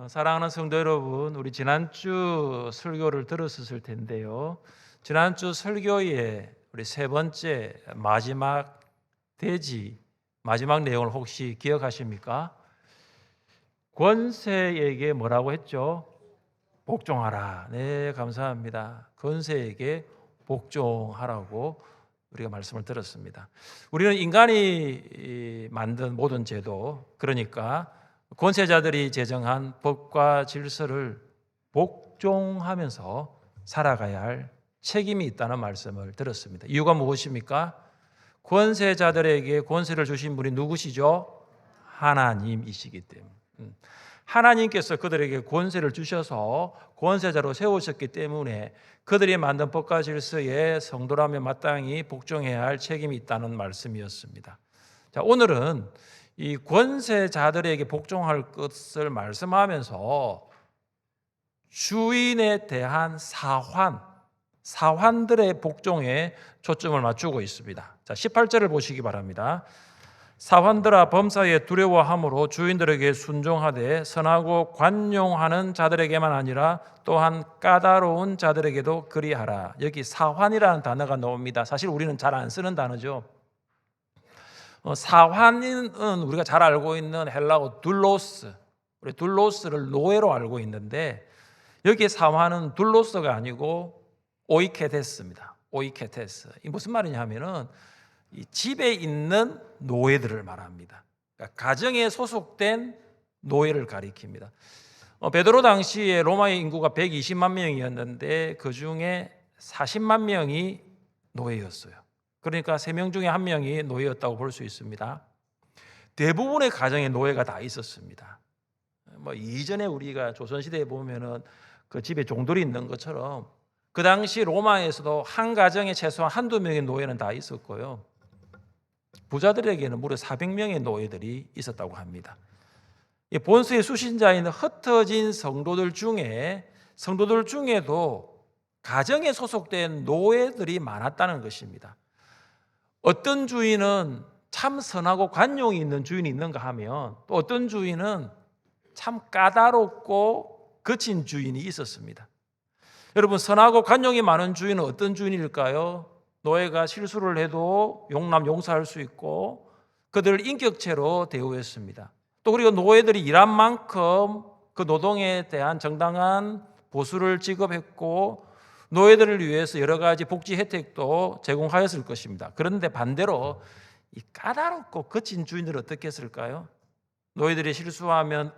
사랑하는 성도 여러분, 우리 지난주 설교를 들었을 텐데요. 지난주 설교의 우리 세 번째 마지막 대지, 마지막 내용을 혹시 기억하십니까? 권세에게 뭐라고 했죠? 복종하라. 네, 감사합니다. 권세에게 복종하라고 우리가 말씀을 들었습니다. 우리는 인간이 만든 모든 제도, 그러니까 권세자들이 제정한 법과 질서를 복종하면서 살아가야 할 책임이 있다는 말씀을 들었습니다. 이유가 무엇입니까? 권세자들에게 권세를 주신 분이 누구시죠? 하나님이시기 때문에. 하나님께서 그들에게 권세를 주셔서 권세자로 세우셨기 때문에 그들이 만든 법과 질서에 성도라면 마땅히 복종해야 할 책임이 있다는 말씀이었습니다. 자, 오늘은 이 권세자들에게 복종할 것을 말씀하면서 주인에 대한 사환들의 복종에 초점을 맞추고 있습니다. 자, 18절을 보시기 바랍니다. 사환들아 범사에 두려워함으로 주인들에게 순종하되 선하고 관용하는 자들에게만 아니라 또한 까다로운 자들에게도 그리하라. 여기 사환이라는 단어가 나옵니다. 사실 우리는 잘 안 쓰는 단어죠. 사환은 우리가 잘 알고 있는 헬라어 둘로스, 우리 둘로스를 노예로 알고 있는데 여기 사환은 둘로스가 아니고 오이케테스입니다. 오이케테스. 이 무슨 말이냐 하면은 이 집에 있는 노예들을 말합니다. 그러니까 가정에 소속된 노예를 가리킵니다. 베드로 당시에 로마의 인구가 120만 명이었는데 그 중에 40만 명이 노예였어요. 그러니까 3명 중에 1명이 노예였다고 볼 수 있습니다. 대부분의 가정에 노예가 다 있었습니다. 이전에 우리가 조선시대에 보면은 그 집에 종들이 있는 것처럼 그 당시 로마에서도 한 가정에 최소한 한두 명의 노예는 다 있었고요. 부자들에게는 무려 400명의 노예들이 있었다고 합니다. 본서의 수신자인 흩어진 성도들 중에도 가정에 소속된 노예들이 많았다는 것입니다. 어떤 주인은 참 선하고 관용이 있는 주인이 있는가 하면 또 어떤 주인은 참 까다롭고 거친 주인이 있었습니다. 여러분, 선하고 관용이 많은 주인은 어떤 주인일까요? 노예가 실수를 해도 용서할 수 있고 그들을 인격체로 대우했습니다. 또 그리고 노예들이 일한 만큼 그 노동에 대한 정당한 보수를 지급했고 노예들을 위해서 여러 가지 복지 혜택도 제공하였을 것입니다. 그런데 반대로 이 까다롭고 거친 주인들은 어떻게 했을까요? 노예들이 실수하면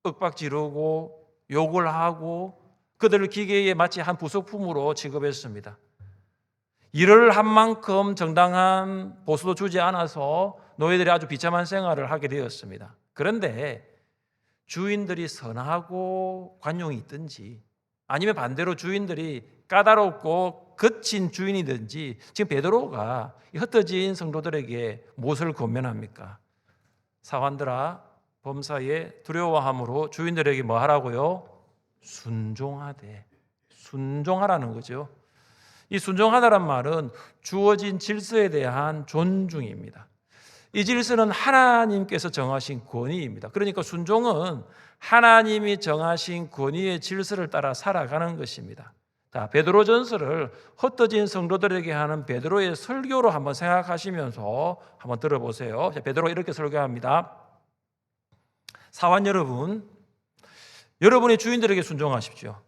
윽박 지르고 욕을 하고 그들을 기계에 마치 한 부속품으로 취급했습니다. 일을 한 만큼 정당한 보수도 주지 않아서 노예들이 아주 비참한 생활을 하게 되었습니다. 그런데 주인들이 선하고 관용이 있든지 아니면 반대로 주인들이 까다롭고 거친 주인이든지 지금 베드로가 흩어진 성도들에게 무엇을 권면합니까? 사환들아 범사에 두려워함으로 주인들에게 뭐 하라고요? 순종하라는 거죠. 이 순종하다란 말은 주어진 질서에 대한 존중입니다. 이 질서는 하나님께서 정하신 권위입니다. 그러니까 순종은 하나님이 정하신 권위의 질서를 따라 살아가는 것입니다. 자, 베드로전서를 흩어진 성도들에게 하는 베드로의 설교로 한번 생각하시면서 한번 들어보세요. 베드로가 이렇게 설교합니다. 사환 여러분, 여러분의 주인들에게 순종하십시오.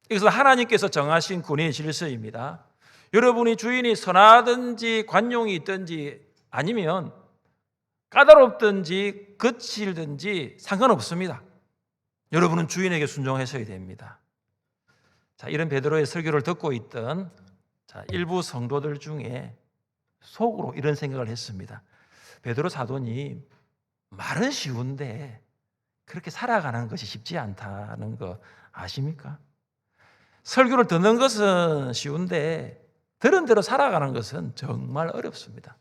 이것은 하나님께서 정하신 권위의 질서입니다. 여러분이 주인이 선하든지 관용이 있든지 아니면 까다롭든지 거칠든지 상관없습니다. 여러분은 주인에게 순종하셔야 됩니다. 자, 이런 베드로의 설교를 듣고 있던 일부 성도들 중에 속으로 이런 생각을 했습니다. 베드로 사도님, 말은 쉬운데 그렇게 살아가는 것이 쉽지 않다는 거 아십니까? 설교를 듣는 것은 쉬운데 들은 대로 살아가는 것은 정말 어렵습니다.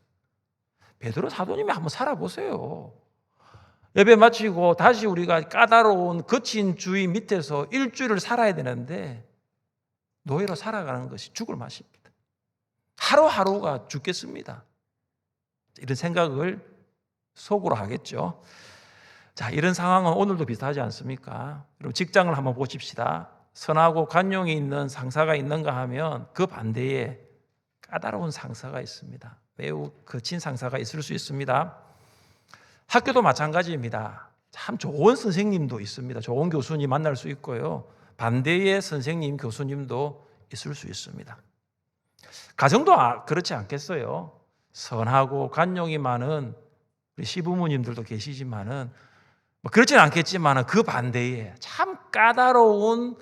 베드로 사도님이 한번 살아보세요. 예배 마치고 다시 우리가 까다로운 거친 주의 밑에서 일주일을 살아야 되는데 노예로 살아가는 것이 죽을 맛입니다. 하루하루가 죽겠습니다. 이런 생각을 속으로 하겠죠. 자, 이런 상황은 오늘도 비슷하지 않습니까? 그럼 직장을 한번 보십시다. 선하고 관용이 있는 상사가 있는가 하면 그 반대에 까다로운 상사가 있습니다. 매우 거친 상사가 있을 수 있습니다. 학교도 마찬가지입니다. 참 좋은 선생님도 있습니다. 좋은 교수님 만날 수 있고요. 반대의 선생님, 교수님도 있을 수 있습니다. 가정도 그렇지 않겠어요? 선하고 관용이 많은 우리 시부모님들도 계시지만은 그렇진 않겠지만 그 반대에 참 까다로운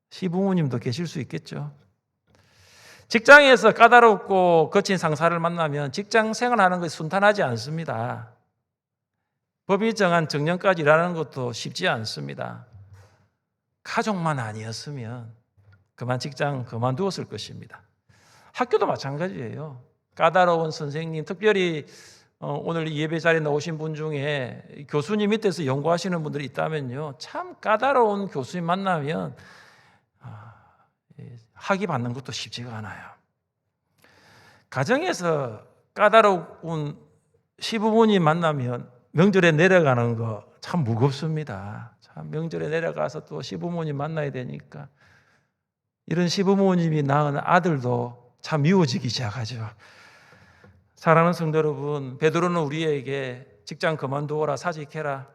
시부모님도 계실 수 있겠죠. 직장에서 까다롭고 거친 상사를 만나면 직장 생활하는 것이 순탄하지 않습니다. 법이 정한 정년까지 일하는 것도 쉽지 않습니다. 가족만 아니었으면 그만 직장 그만두었을 것입니다. 학교도 마찬가지예요. 까다로운 선생님, 특별히 오늘 이 예배 자리에 나오신 분 중에 교수님 밑에서 연구하시는 분들이 있다면요, 참 까다로운 교수님 만나면 학위 받는 것도 쉽지가 않아요. 가정에서 까다로운 시부모님 만나면 명절에 내려가는 거 참 무겁습니다. 참 명절에 내려가서 또 시부모님 만나야 되니까 이런 시부모님이 낳은 아들도 참 미워지기 시작하죠. 사랑하는 성도 여러분, 베드로는 우리에게 직장 그만두어라, 사직해라,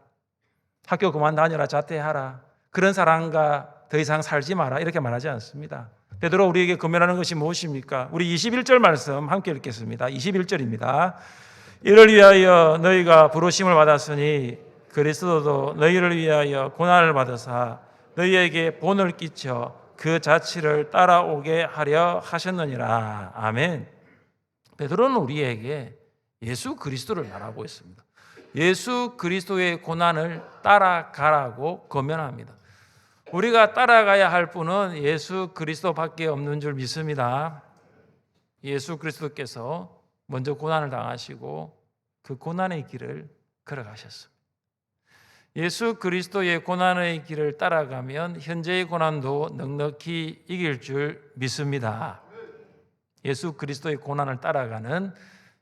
학교 그만 다녀라, 자퇴하라, 그런 사람과 더 이상 살지 마라 이렇게 말하지 않습니다. 베드로 우리에게 권면하는 것이 무엇입니까? 우리 21절 말씀 함께 읽겠습니다. 21절입니다. 이를 위하여 너희가 부르심을 받았으니 그리스도도 너희를 위하여 고난을 받으사 너희에게 본을 끼쳐 그 자취를 따라오게 하려 하셨느니라. 아멘. 베드로는 우리에게 예수 그리스도를 말하고 있습니다. 예수 그리스도의 고난을 따라가라고 권면합니다. 우리가 따라가야 할 분은 예수 그리스도밖에 없는 줄 믿습니다. 예수 그리스도께서 먼저 고난을 당하시고 그 고난의 길을 걸어가셨습니다. 예수 그리스도의 고난의 길을 따라가면 현재의 고난도 넉넉히 이길 줄 믿습니다. 예수 그리스도의 고난을 따라가는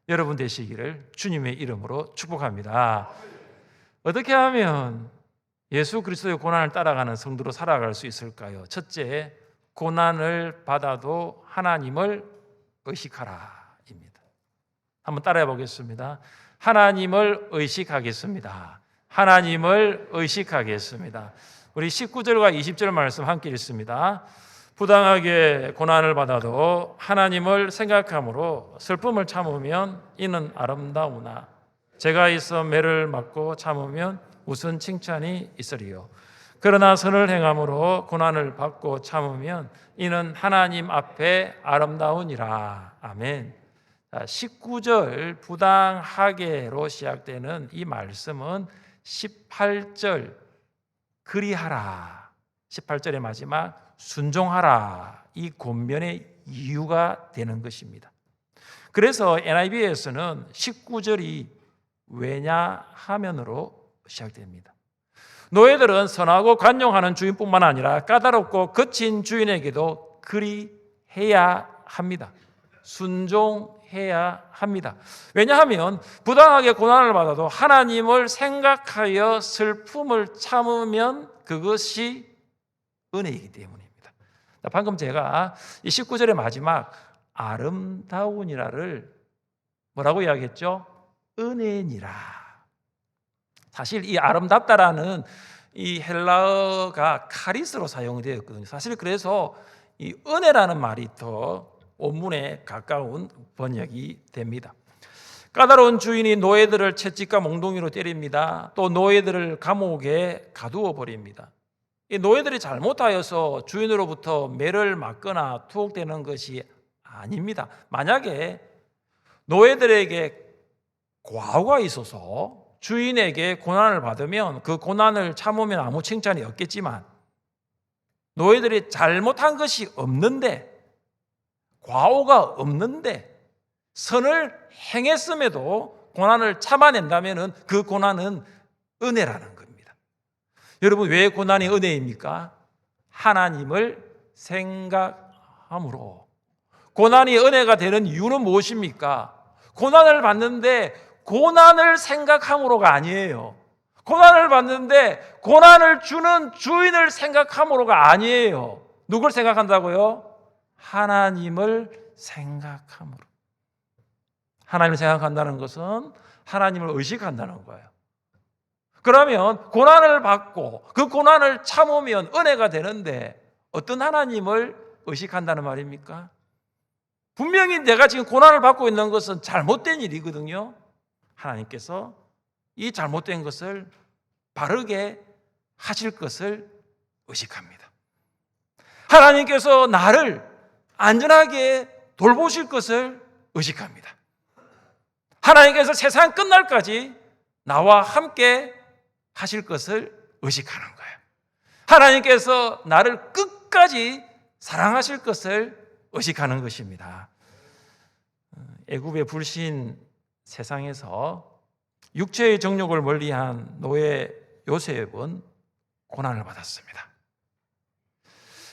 여러분 되시기를 주님의 이름으로 축복합니다. 어떻게 하면 예수 그리스도의 고난을 따라가는 성도로 살아갈 수 있을까요? 첫째, 고난을 받아도 하나님을 의식하라입니다. 한번 따라해 보겠습니다. 하나님을 의식하겠습니다. 하나님을 의식하겠습니다. 우리 19절과 20절 말씀 함께 읽습니다. 부당하게 고난을 받아도 하나님을 생각함으로 슬픔을 참으면 이는 아름다우나 죄가 있어 매를 맞고 참으면 무슨 칭찬이 있으리요. 그러나 선을 행함으로 고난을 받고 참으면 이는 하나님 앞에 아름다우니라. 아멘. 19절 부당하게로 시작되는 이 말씀은 18절 그리하라, 18절의 마지막 순종하라, 이 권면의 이유가 되는 것입니다. 그래서 NIV에서는 19절이 왜냐하면으로 시작됩니다. 노예들은 선하고 관용하는 주인뿐만 아니라 까다롭고 거친 주인에게도 그리해야 합니다. 순종해야 합니다. 왜냐하면 부당하게 고난을 받아도 하나님을 생각하여 슬픔을 참으면 그것이 은혜이기 때문입니다. 방금 제가 이 19절의 마지막 아름다우니라를 뭐라고 이야기했죠? 은혜니라. 사실 이 아름답다라는 이 헬라어가 카리스로 사용되었거든요. 사실 그래서 이 은혜라는 말이 더 원문에 가까운 번역이 됩니다. 까다로운 주인이 노예들을 채찍과 몽둥이로 때립니다. 또 노예들을 감옥에 가두어 버립니다. 이 노예들이 잘못하여서 주인으로부터 매를 맞거나 투옥되는 것이 아닙니다. 만약에 노예들에게 과오가 있어서 주인에게 고난을 받으면 그 고난을 참으면 아무 칭찬이 없겠지만, 노예들이 잘못한 것이 없는데, 과오가 없는데 선을 행했음에도 고난을 참아낸다면 그 고난은 은혜라는 겁니다. 여러분, 왜 고난이 은혜입니까? 하나님을 생각함으로. 고난이 은혜가 되는 이유는 무엇입니까? 고난을 받는데 고난을 생각함으로가 아니에요. 고난을 받는데 고난을 주는 주인을 생각함으로가 아니에요. 누굴 생각한다고요? 하나님을 생각함으로. 하나님을 생각한다는 것은 하나님을 의식한다는 거예요. 그러면 고난을 받고 그 고난을 참으면 은혜가 되는데 어떤 하나님을 의식한다는 말입니까? 분명히 내가 지금 고난을 받고 있는 것은 잘못된 일이거든요. 하나님께서 이 잘못된 것을 바르게 하실 것을 의식합니다. 하나님께서 나를 안전하게 돌보실 것을 의식합니다. 하나님께서 세상 끝날까지 나와 함께 하실 것을 의식하는 거예요. 하나님께서 나를 끝까지 사랑하실 것을 의식하는 것입니다. 애굽의 불신 세상에서 육체의 정욕을 멀리한 노예 요셉은 고난을 받았습니다.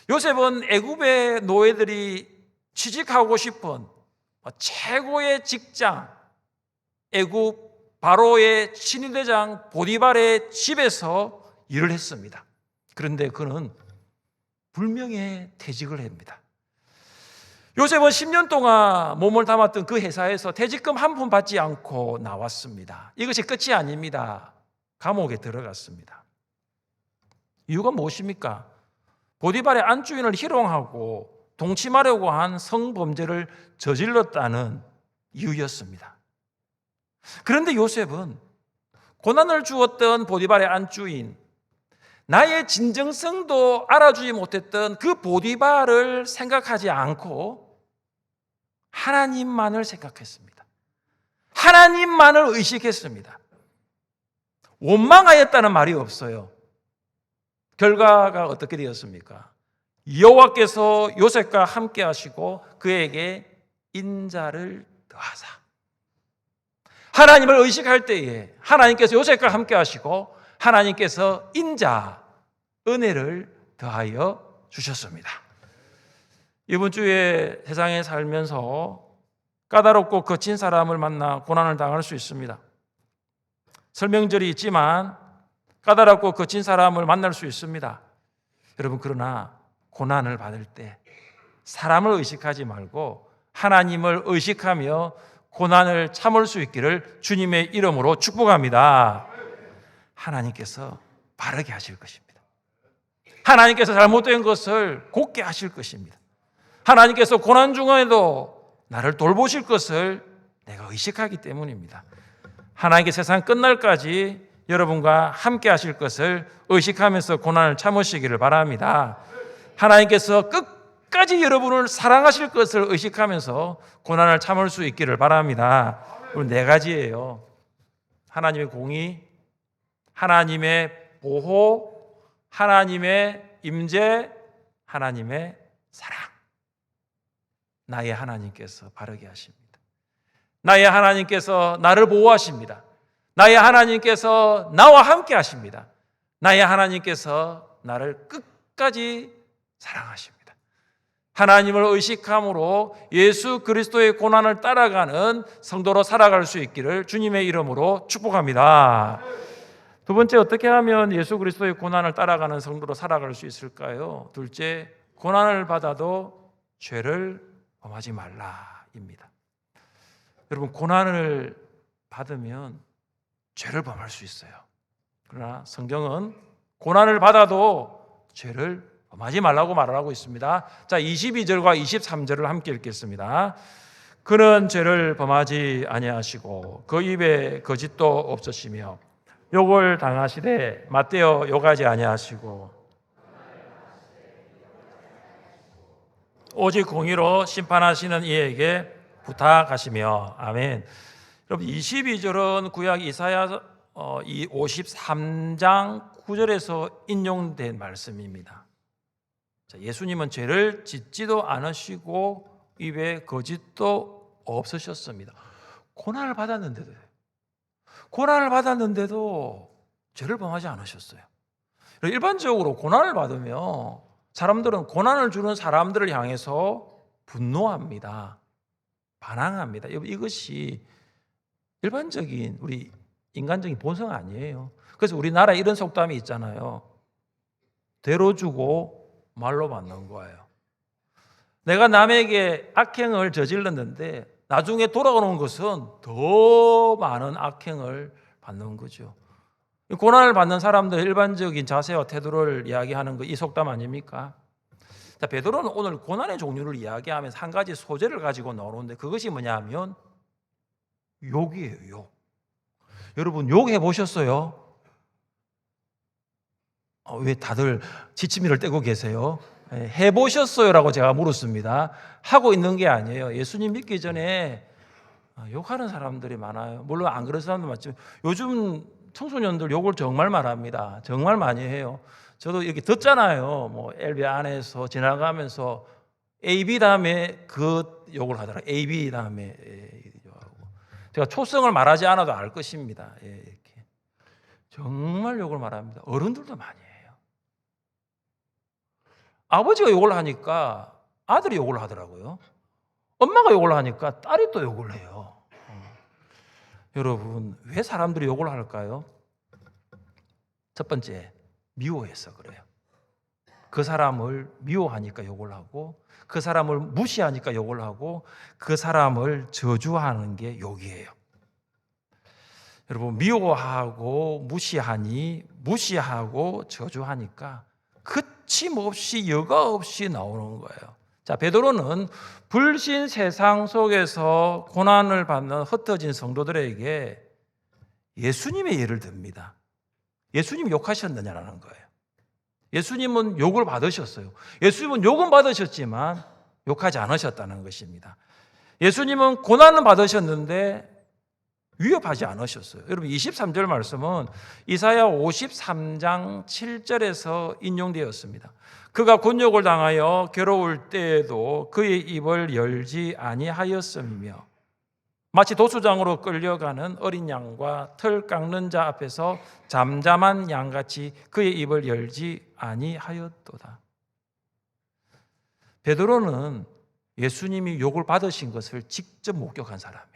요셉은 애굽의 노예들이 취직하고 싶은 최고의 직장, 애굽 바로의 친위대장 보디발의 집에서 일을 했습니다. 그런데 그는 불명예 퇴직을 합니다. 요셉은 10년 동안 몸을 담았던 그 회사에서 퇴직금 한 푼 받지 않고 나왔습니다. 이것이 끝이 아닙니다. 감옥에 들어갔습니다. 이유가 무엇입니까? 보디발의 안주인을 희롱하고 동침하려고 한 성범죄를 저질렀다는 이유였습니다. 그런데 요셉은 고난을 주었던 보디발의 안주인, 나의 진정성도 알아주지 못했던 그 보디발을 생각하지 않고 하나님만을 생각했습니다. 하나님만을 의식했습니다. 원망하였다는 말이 없어요. 결과가 어떻게 되었습니까? 여호와께서 요셉과 함께 하시고 그에게 인자를 더하사. 하나님을 의식할 때에 하나님께서 요셉과 함께 하시고 하나님께서 인자, 은혜를 더하여 주셨습니다. 이번 주에 세상에 살면서 까다롭고 거친 사람을 만나 고난을 당할 수 있습니다. 설명절이 있지만 까다롭고 거친 사람을 만날 수 있습니다. 여러분, 그러나 고난을 받을 때 사람을 의식하지 말고 하나님을 의식하며 고난을 참을 수 있기를 주님의 이름으로 축복합니다. 하나님께서 바르게 하실 것입니다. 하나님께서 잘못된 것을 곱게 하실 것입니다. 하나님께서 고난 중에도 나를 돌보실 것을 내가 의식하기 때문입니다. 하나님께 세상 끝날까지 여러분과 함께 하실 것을 의식하면서 고난을 참으시기를 바랍니다. 하나님께서 끝까지 여러분을 사랑하실 것을 의식하면서 고난을 참을 수 있기를 바랍니다. 네 가지예요. 하나님의 공의, 하나님의 보호, 하나님의 임재, 하나님의 사랑. 나의 하나님께서 바르게 하십니다. 나의 하나님께서 나를 보호하십니다. 나의 하나님께서 나와 함께 하십니다. 나의 하나님께서 나를 끝까지 사랑하십니다. 하나님을 의식함으로 예수 그리스도의 고난을 따라가는 성도로 살아갈 수 있기를 주님의 이름으로 축복합니다. 두 번째, 어떻게 하면 예수 그리스도의 고난을 따라가는 성도로 살아갈 수 있을까요? 둘째, 고난을 받아도 죄를 범하지 말라입니다. 여러분, 고난을 받으면 죄를 범할 수 있어요. 그러나 성경은 고난을 받아도 죄를 범하지 말라고 말을 하고 있습니다. 자, 22절과 23절을 함께 읽겠습니다. 그는 죄를 범하지 아니하시고 그 입에 거짓도 없으시며 욕을 당하시되 맞대어 욕하지 아니하시고 오직 공의로 심판하시는 이에게 부탁하시며. 아멘. 여러분, 22절은 구약 이사야 53장 9절에서 인용된 말씀입니다. 예수님은 죄를 짓지도 않으시고 입에 거짓도 없으셨습니다. 고난을 받았는데도 죄를 범하지 않으셨어요. 일반적으로 고난을 받으면 사람들은 고난을 주는 사람들을 향해서 분노합니다. 반항합니다. 이것이 일반적인 우리 인간적인 본성 아니에요. 그래서 우리나라에 이런 속담이 있잖아요. 대로 주고 말로 받는 거예요. 내가 남에게 악행을 저질렀는데 나중에 돌아오는 것은 더 많은 악행을 받는 거죠. 고난을 받는 사람들의 일반적인 자세와 태도를 이야기하는 거 이 속담 아닙니까? 자, 베드로는 오늘 고난의 종류를 이야기하면서 한 가지 소재를 가지고 나오는데 그것이 뭐냐면 욕이에요. 욕. 여러분 욕해 보셨어요? 왜 다들 지침이를 떼고 계세요? 해보셨어요? 라고 제가 물었습니다. 하고 있는 게 아니에요. 예수님 믿기 전에 욕하는 사람들이 많아요. 물론 안 그런 사람도 많지만 요즘 청소년들 욕을 정말 말합니다. 정말 많이 해요. 저도 이렇게 듣잖아요. 뭐 엘베 안에서 지나가면서 AB 다음에 그 욕을 하더라고요. AB 다음에 욕하고. 제가 초성을 말하지 않아도 알 것입니다. 이렇게. 정말 욕을 말합니다. 어른들도 많이 해요. 아버지가 욕을 하니까 아들이 욕을 하더라고요. 엄마가 욕을 하니까 딸이 또 욕을 해요. 여러분, 왜 사람들이 욕을 할까요? 첫 번째, 미워해서 그래요. 그 사람을 미워하니까 욕을 하고, 그 사람을 무시하니까 욕을 하고, 그 사람을 저주하는 게 욕이에요. 여러분, 미워하고 무시하니, 무시하고 저주하니까 거침없이 여과 없이 나오는 거예요. 자, 베드로는 불신 세상 속에서 고난을 받는 흩어진 성도들에게 예수님의 예를 듭니다. 예수님이 욕하셨느냐라는 거예요. 예수님은 욕을 받으셨어요. 예수님은 욕은 받으셨지만 욕하지 않으셨다는 것입니다. 예수님은 고난은 받으셨는데 위협하지 않으셨어요. 여러분 23절 말씀은 이사야 53장 7절에서 인용되었습니다. 그가 곤욕을 당하여 괴로울 때에도 그의 입을 열지 아니하였음이며 마치 도수장으로 끌려가는 어린 양과 털 깎는 자 앞에서 잠잠한 양같이 그의 입을 열지 아니하였도다. 베드로는 예수님이 욕을 받으신 것을 직접 목격한 사람이에요.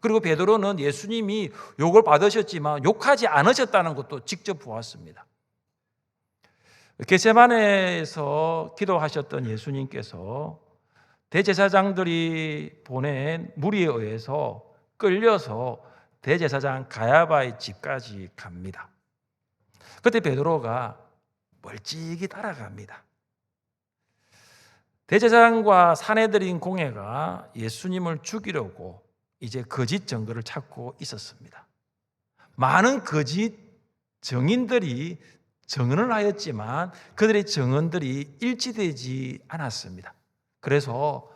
그리고 베드로는 예수님이 욕을 받으셨지만 욕하지 않으셨다는 것도 직접 보았습니다. 겟세마네에서 기도하셨던 예수님께서 대제사장들이 보낸 무리에 의해서 끌려서 대제사장 가야바의 집까지 갑니다. 그때 베드로가 멀찍이 따라갑니다. 대제사장과 사내들인 공회가 예수님을 죽이려고 이제 거짓 증거를 찾고 있었습니다. 많은 거짓 증인들이 증언을 하였지만 그들의 증언들이 일치되지 않았습니다. 그래서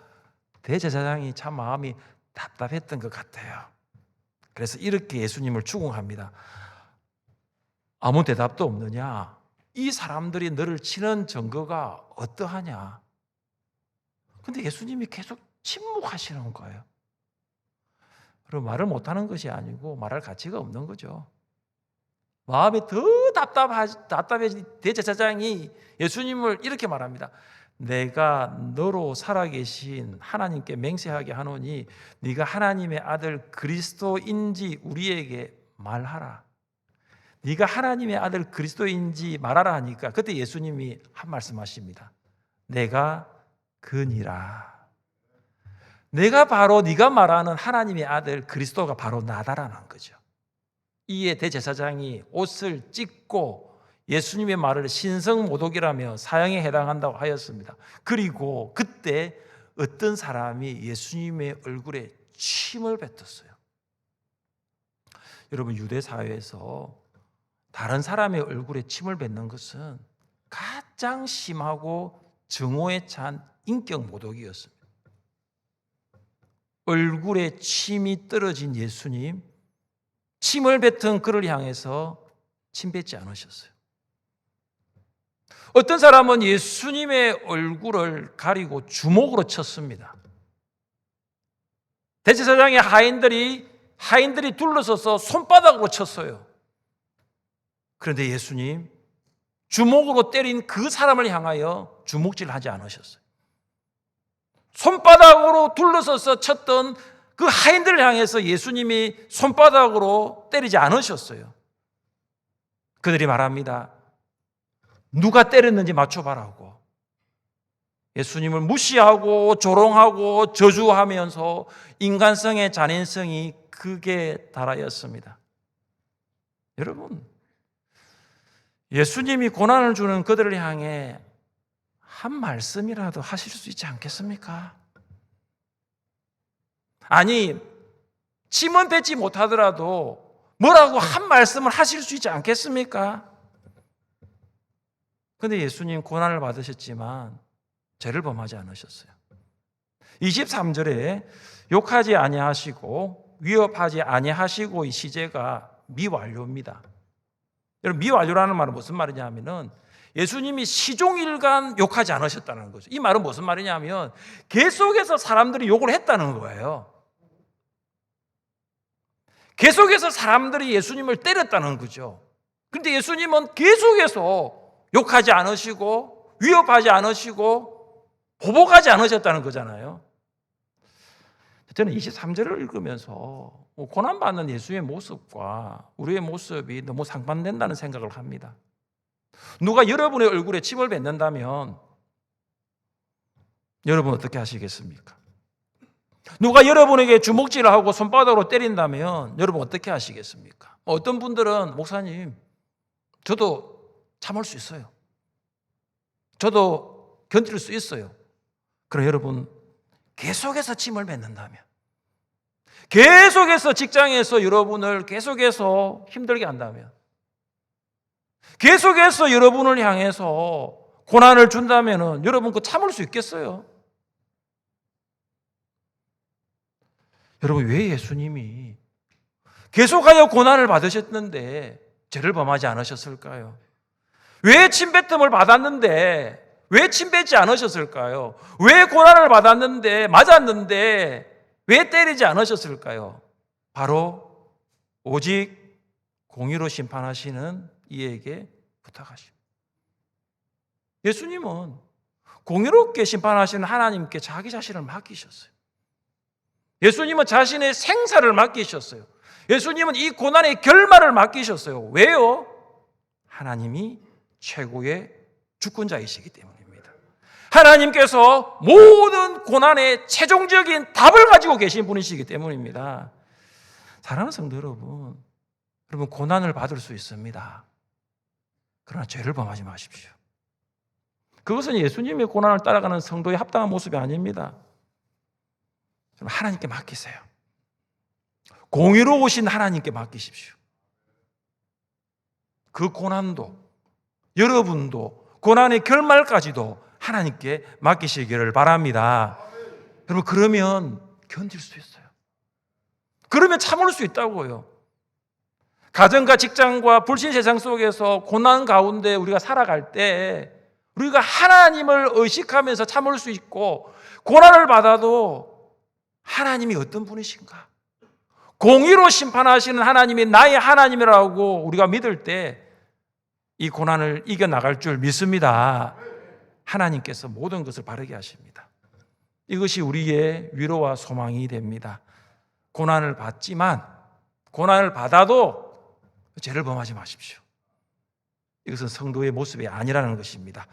대제사장이 참 마음이 답답했던 것 같아요. 그래서 이렇게 예수님을 추궁합니다. 아무 대답도 없느냐? 이 사람들이 너를 치는 증거가 어떠하냐? 근데 예수님이 계속 침묵하시는 거예요. 그럼 말을 못하는 것이 아니고 말할 가치가 없는 거죠. 마음이 더 답답해진 대제사장이 예수님을 이렇게 말합니다. 내가 너로 살아계신 하나님께 맹세하게 하노니 네가 하나님의 아들 그리스도인지 우리에게 말하라. 네가 하나님의 아들 그리스도인지 말하라 하니까 그때 예수님이 한 말씀하십니다. 내가 그니라. 내가 바로 네가 말하는 하나님의 아들 그리스도가 바로 나다라는 거죠. 이에 대제사장이 옷을 찢고 예수님의 말을 신성모독이라며 사형에 해당한다고 하였습니다. 그리고 그때 어떤 사람이 예수님의 얼굴에 침을 뱉었어요. 여러분 유대 사회에서 다른 사람의 얼굴에 침을 뱉는 것은 가장 심하고 증오에 찬 인격 모독이었습니다. 얼굴에 침이 떨어진 예수님, 침을 뱉은 그를 향해서 침 뱉지 않으셨어요. 어떤 사람은 예수님의 얼굴을 가리고 주먹으로 쳤습니다. 대제사장의 하인들이 둘러서서 손바닥으로 쳤어요. 그런데 예수님 주먹으로 때린 그 사람을 향하여 주먹질하지 않으셨어요. 손바닥으로 둘러서서 쳤던 그 하인들을 향해서 예수님이 손바닥으로 때리지 않으셨어요. 그들이 말합니다. 누가 때렸는지 맞춰봐라고. 예수님을 무시하고 조롱하고 저주하면서 인간성의 잔인성이 극에 달하였습니다. 여러분, 예수님이 고난을 주는 그들을 향해 한 말씀이라도 하실 수 있지 않겠습니까? 아니, 침은 뱉지 못하더라도 뭐라고 한 말씀을 하실 수 있지 않겠습니까? 그런데 예수님 고난을 받으셨지만 죄를 범하지 않으셨어요. 23절에 욕하지 아니하시고 위협하지 아니하시고 이 시제가 미완료입니다. 여러분, 미완료라는 말은 무슨 말이냐 하면은 예수님이 시종일관 욕하지 않으셨다는 거죠. 이 말은 무슨 말이냐 하면 계속해서 사람들이 욕을 했다는 거예요. 계속해서 사람들이 예수님을 때렸다는 거죠. 그런데 예수님은 계속해서 욕하지 않으시고 위협하지 않으시고 보복하지 않으셨다는 거잖아요. 저는 23절을 읽으면서 고난받는 예수의 모습과 우리의 모습이 너무 상반된다는 생각을 합니다. 누가 여러분의 얼굴에 침을 뱉는다면 여러분 어떻게 하시겠습니까? 누가 여러분에게 주먹질을 하고 손바닥으로 때린다면 여러분 어떻게 하시겠습니까? 어떤 분들은 목사님, 저도 참을 수 있어요. 저도 견딜 수 있어요. 그럼 여러분 계속해서 침을 뱉는다면, 계속해서 직장에서 여러분을 계속해서 힘들게 한다면, 계속해서 여러분을 향해서 고난을 준다면 여러분 그 참을 수 있겠어요? 여러분, 왜 예수님이 계속하여 고난을 받으셨는데 죄를 범하지 않으셨을까요? 왜 침뱉음을 받았는데 왜 침뱉지 않으셨을까요? 왜 고난을 받았는데 맞았는데 왜 때리지 않으셨을까요? 바로 오직 공의로 심판하시는 이에게 부탁하십니다. 예수님은 공의롭게 심판하시는 하나님께 자기 자신을 맡기셨어요. 예수님은 자신의 생사를 맡기셨어요. 예수님은 이 고난의 결말을 맡기셨어요. 왜요? 하나님이 최고의 주권자이시기 때문입니다. 하나님께서 모든 고난의 최종적인 답을 가지고 계신 분이시기 때문입니다. 사랑하는 성도 여러분, 고난을 받을 수 있습니다. 그러나 죄를 범하지 마십시오. 그것은 예수님의 고난을 따라가는 성도의 합당한 모습이 아닙니다. 하나님께 맡기세요. 공의로우신 하나님께 맡기십시오. 그 고난도, 여러분도 고난의 결말까지도 하나님께 맡기시기를 바랍니다. 여러분, 그러면 견딜 수 있어요. 그러면 참을 수 있다고요. 가정과 직장과 불신 세상 속에서 고난 가운데 우리가 살아갈 때 우리가 하나님을 의식하면서 참을 수 있고, 고난을 받아도 하나님이 어떤 분이신가? 공의로 심판하시는 하나님이 나의 하나님이라고 우리가 믿을 때 이 고난을 이겨나갈 줄 믿습니다. 하나님께서 모든 것을 바르게 하십니다. 이것이 우리의 위로와 소망이 됩니다. 고난을 받지만, 고난을 받아도 죄를 범하지 마십시오. 이것은 성도의 모습이 아니라는 것입니다.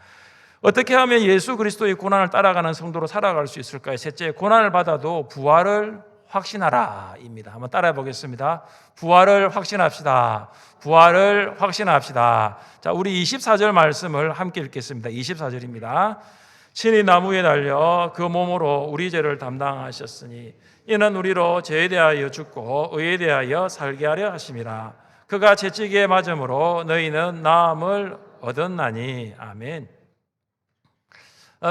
어떻게 하면 예수 그리스도의 고난을 따라가는 성도로 살아갈 수 있을까요? 셋째, 고난을 받아도 부활을 확신하라 입니다. 한번 따라해 보겠습니다. 부활을 확신합시다. 부활을 확신합시다. 자, 우리 24절 말씀을 함께 읽겠습니다. 24절입니다. 신이 나무에 달려 그 몸으로 우리 죄를 담당하셨으니 이는 우리로 죄에 대하여 죽고 의에 대하여 살게 하려 하심이라. 그가 채찍에 맞음으로 너희는 나음을 얻었나니. 아멘.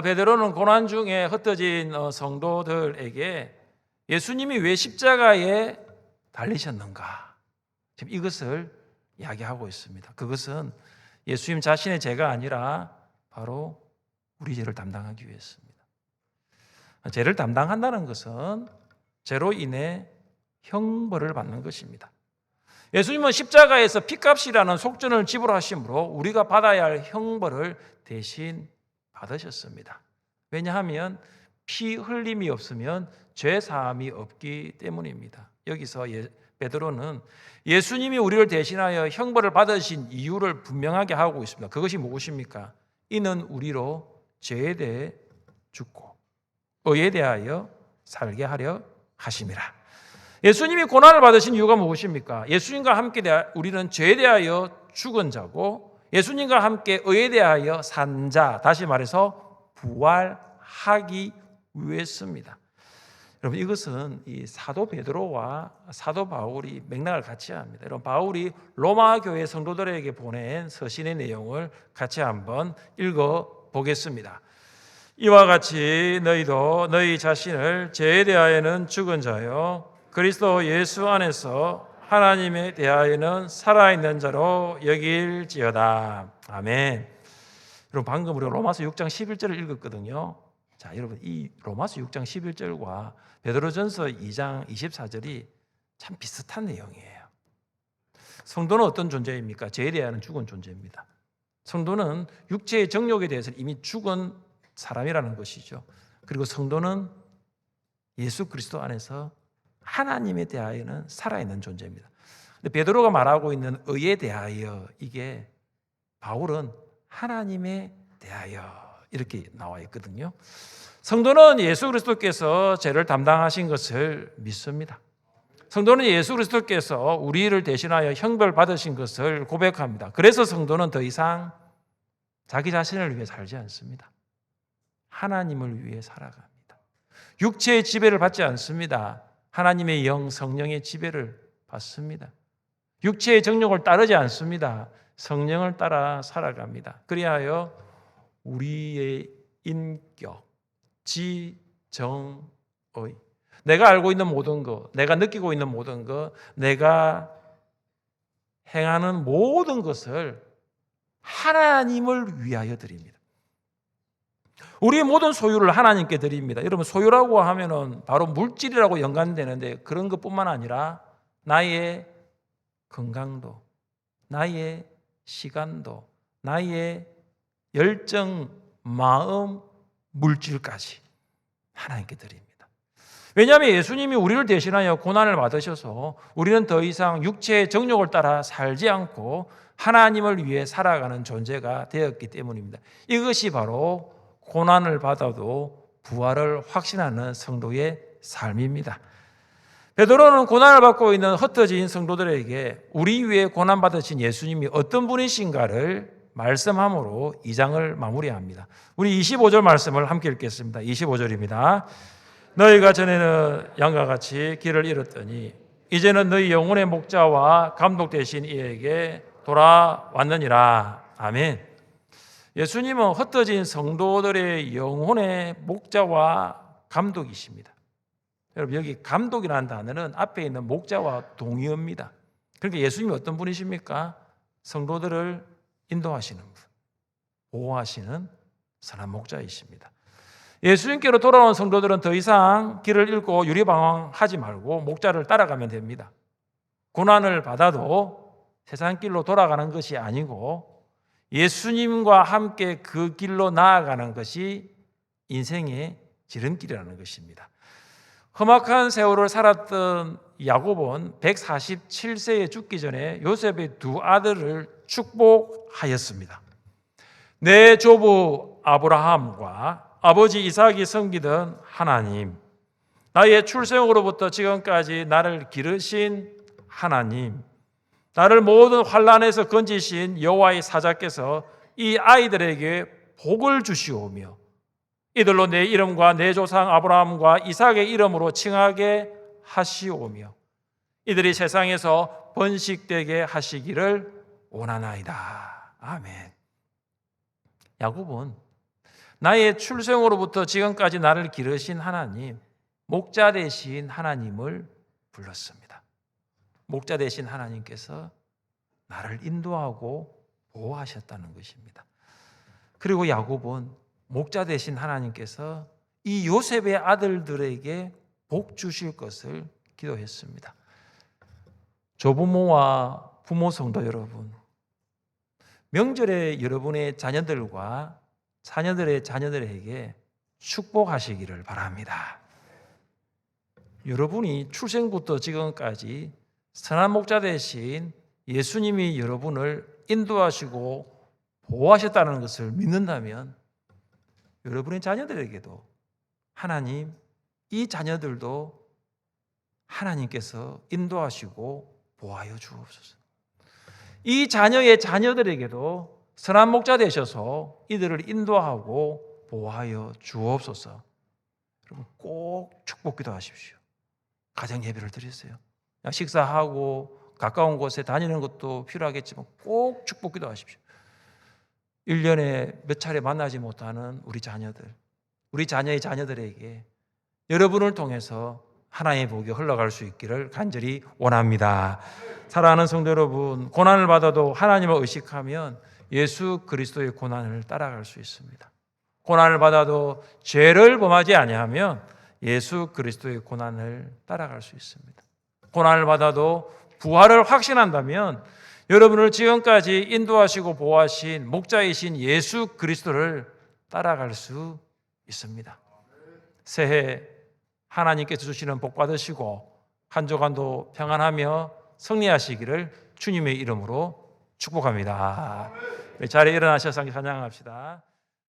베드로는 고난 중에 흩어진 성도들에게 예수님이 왜 십자가에 달리셨는가, 지금 이것을 이야기하고 있습니다. 그것은 예수님 자신의 죄가 아니라 바로 우리 죄를 담당하기 위해서입니다. 죄를 담당한다는 것은 죄로 인해 형벌을 받는 것입니다. 예수님은 십자가에서 피값이라는 속전을 지불하심으로 우리가 받아야 할 형벌을 대신 받으셨습니다. 왜냐하면 피 흘림이 없으면 죄 사함이 없기 때문입니다. 여기서 베드로는 예수님이 우리를 대신하여 형벌을 받으신 이유를 분명하게 하고 있습니다. 그것이 무엇입니까? 이는 우리로 죄에 대해 죽고 의에 대하여 살게 하려 하심이라. 예수님이 고난을 받으신 이유가 무엇입니까? 예수님과 함께 우리는 죄에 대하여 죽은 자고 예수님과 함께 의에 대하여 산 자, 다시 말해서 부활하기 위해서입니다. 여러분, 이것은 이 사도 베드로와 사도 바울이 맥락을 같이 합니다. 여러분, 바울이 로마 교회 성도들에게 보낸 서신의 내용을 같이 한번 읽어 보겠습니다. 이와 같이 너희도 너희 자신을 죄에 대하여는 죽은 자요 그리스도 예수 안에서 하나님에 대하여는 살아있는 자로 여길지어다. 아멘. 여러분, 방금 우리가 로마서 6장 11절을 읽었거든요. 자, 여러분, 이 로마서 6장 11절과 베드로전서 2장 24절이 참 비슷한 내용이에요. 성도는 어떤 존재입니까? 죄에 대하여는 죽은 존재입니다. 성도는 육체의 정욕에 대해서는 이미 죽은 사람이라는 것이죠. 그리고 성도는 예수 그리스도 안에서 하나님에 대하여는 살아있는 존재입니다. 근데 베드로가 말하고 있는 의에 대하여, 이게 바울은 하나님에 대하여 이렇게 나와 있거든요. 성도는 예수 그리스도께서 죄를 담당하신 것을 믿습니다. 성도는 예수 그리스도께서 우리를 대신하여 형벌 받으신 것을 고백합니다. 그래서 성도는 더 이상 자기 자신을 위해 살지 않습니다. 하나님을 위해 살아갑니다. 육체의 지배를 받지 않습니다. 하나님의 영, 성령의 지배를 받습니다. 육체의 정욕을 따르지 않습니다. 성령을 따라 살아갑니다. 그리하여 우리의 인격, 지, 정, 의, 내가 알고 있는 모든 것, 내가 느끼고 있는 모든 것, 내가 행하는 모든 것을 하나님을 위하여 드립니다. 우리의 모든 소유를 하나님께 드립니다. 여러분, 소유라고 하면은 바로 물질이라고 연관되는데 그런 것뿐만 아니라 나의 건강도, 나의 시간도, 나의 열정, 마음, 물질까지 하나님께 드립니다. 왜냐하면 예수님이 우리를 대신하여 고난을 받으셔서 우리는 더 이상 육체의 정욕을 따라 살지 않고 하나님을 위해 살아가는 존재가 되었기 때문입니다. 이것이 바로 고난을 받아도 부활을 확신하는 성도의 삶입니다. 베드로는 고난을 받고 있는 흩어진 성도들에게 우리 위해 고난받으신 예수님이 어떤 분이신가를 말씀함으로 2장을 마무리합니다. 우리 25절 말씀을 함께 읽겠습니다. 25절입니다. 너희가 전에는 양과 같이 길을 잃었더니 이제는 너희 영혼의 목자와 감독 되신 이에게 돌아왔느니라. 아멘. 예수님은 흩어진 성도들의 영혼의 목자와 감독이십니다. 여러분, 여기 감독이라는 단어는 앞에 있는 목자와 동의어입니다. 그러니까 예수님이 어떤 분이십니까? 성도들을 인도하시는 분, 보호하시는 선한 목자이십니다. 예수님께로 돌아온 성도들은 더 이상 길을 잃고 유리방황하지 말고 목자를 따라가면 됩니다. 고난을 받아도 세상 길로 돌아가는 것이 아니고 예수님과 함께 그 길로 나아가는 것이 인생의 지름길이라는 것입니다. 험악한 세월을 살았던 야곱은 147세에 죽기 전에 요셉의 두 아들을 축복하였습니다. 내 조부 아브라함과 아버지 이삭이 섬기던 하나님, 나의 출생으로부터 지금까지 나를 기르신 하나님, 나를 모든 환난에서 건지신 여호와의 사자께서 이 아이들에게 복을 주시오며 이들로 내 이름과 내 조상 아브라함과 이삭의 이름으로 칭하게 하시오며 이들이 세상에서 번식되게 하시기를 원하나이다. 아멘. 야곱은 나의 출생으로부터 지금까지 나를 기르신 하나님, 목자 되신 하나님을 불렀습니다. 목자 되신 하나님께서 나를 인도하고 보호하셨다는 것입니다. 그리고 야곱은 목자 되신 하나님께서 이 요셉의 아들들에게 복 주실 것을 기도했습니다. 조부모와 부모 성도 여러분, 명절에 여러분의 자녀들과 자녀들의 자녀들에게 축복하시기를 바랍니다. 여러분이 출생부터 지금까지 선한 목자 대신 예수님이 여러분을 인도하시고 보호하셨다는 것을 믿는다면 여러분의 자녀들에게도 하나님, 이 자녀들도 하나님께서 인도하시고 보호하여 주옵소서. 이 자녀의 자녀들에게도 선한 목자 되셔서 이들을 인도하고 보호하여 주옵소서. 여러분 꼭 축복 기도하십시오. 가정 예배를 드리세요. 그냥 식사하고 가까운 곳에 다니는 것도 필요하겠지만 꼭 축복 기도하십시오. 1년에 몇 차례 만나지 못하는 우리 자녀들, 우리 자녀의 자녀들에게 여러분을 통해서 하나님의 복이 흘러갈 수 있기를 간절히 원합니다. 사랑하는 성도 여러분, 고난을 받아도 하나님을 의식하면 예수 그리스도의 고난을 따라갈 수 있습니다. 고난을 받아도 죄를 범하지 아니하면 예수 그리스도의 고난을 따라갈 수 있습니다. 고난을 받아도 부활을 확신한다면 여러분을 지금까지 인도하시고 보호하신 목자이신 예수 그리스도를 따라갈 수 있습니다. 새해 하나님께서 주시는 복 받으시고 한 주간도 평안하며 승리하시기를 주님의 이름으로 축복합니다. 자리에 일어나셔서 찬양합시다.